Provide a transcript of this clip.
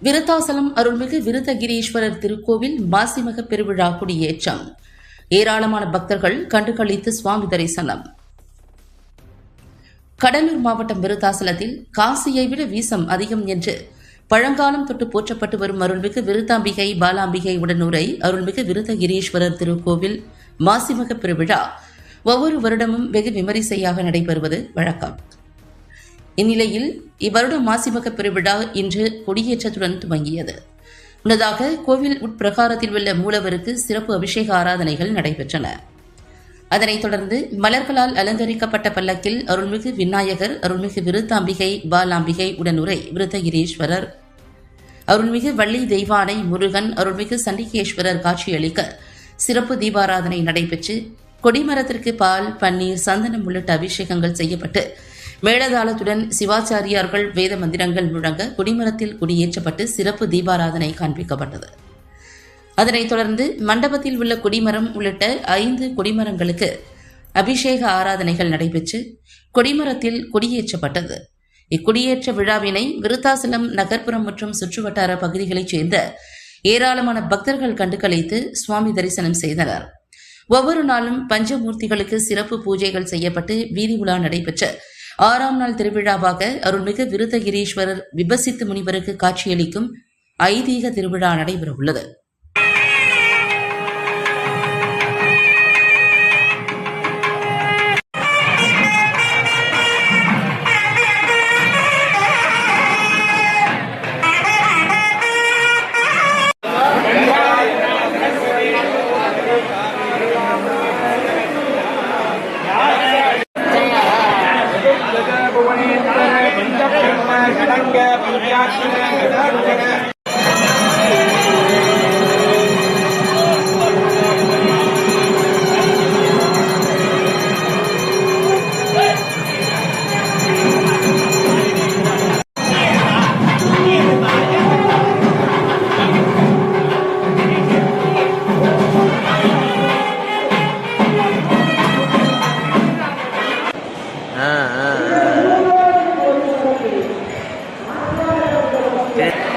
விருத்தாசலம் அருள்மிகு விருத்தகிரீஸ்வரர் திருக்கோவில் மாசிமக பெருவிழா கொடியேற்றம். ஏராளமான பக்தர்கள் கண்டுகளித்து சுவாமி தரிசனம். கடலூர் மாவட்டம் விருத்தாசலத்தில் காசியை விட வீசம் அதிகம் என்று பழங்காலம் தொட்டு போற்றப்பட்டு வரும் அருள்மிகு விருத்தாம்பிகை பாலாம்பிகை உடனுரை அருள்மிகு விருத்தகிரீஸ்வரர் திருக்கோவில் மாசிமக பெருவிழா ஒவ்வொரு வருடமும் வெகு விமரிசையாக நடைபெறுவது வழக்கம். இந்நிலையில் இவ்வருட மாசிமக பெருவிழா இன்று கொடியேற்றத்துடன் துவங்கியது. முன்னதாக கோவில் உட்பிரகாரத்தில் உள்ள மூலவருக்கு சிறப்பு அபிஷேக ஆராதனைகள் நடைபெற்றன. அதனைத் தொடர்ந்து மலர்களால் அலங்கரிக்கப்பட்ட பல்லக்கில் அருள்மிகு விநாயகர், அருள்மிகு விருத்தாம்பிகை பாலாம்பிகை உடனுரை விருத்தகிரீஸ்வரர், அருள்மிகு வள்ளி தெய்வானை முருகன், அருள்மிகு சண்டிகேஸ்வரர் காட்சியளிக்க சிறப்பு தீபாராதனை நடைபெற்று கொடிமரத்திற்கு பால், பன்னீர், சந்தனம் உள்ளிட்ட அபிஷேகங்கள் செய்யப்பட்டு மேளதாளத்துடன் சிவாச்சாரியார்கள் வேத மந்திரங்கள் முழங்க கொடிமரத்தில் கொடியேற்றப்பட்டு சிறப்பு தீபாராதனை காண்பிக்கப்பட்டது. அதனைத் தொடர்ந்து மண்டபத்தில் உள்ள கொடிமரம் உள்ளிட்ட 5 கொடிமரங்களுக்கு அபிஷேக ஆராதனைகள் நடைபெற்று கொடிமரத்தில் கொடியேற்றப்பட்டது. இக்கொடியேற்ற விழாவினை விருத்தாசலம் நகர்ப்புறம் மற்றும் சுற்றுவட்டார பகுதிகளைச் சேர்ந்த ஏராளமான பக்தர்கள் கண்டுகளித்து சுவாமி தரிசனம் செய்தனர். ஒவ்வொரு நாளும் பஞ்சமூர்த்திகளுக்கு சிறப்பு பூஜைகள் செய்யப்பட்டு வீதி உலா நடைபெற்ற 6ஆம் நாள் திருவிழாவாக அருள்மிகு விருத்தகிரீஸ்வரர் விபசித்து முனிவருக்கு காட்சியளிக்கும் ஐதீக திருவிழா நடைபெறவுள்ளது. Okay.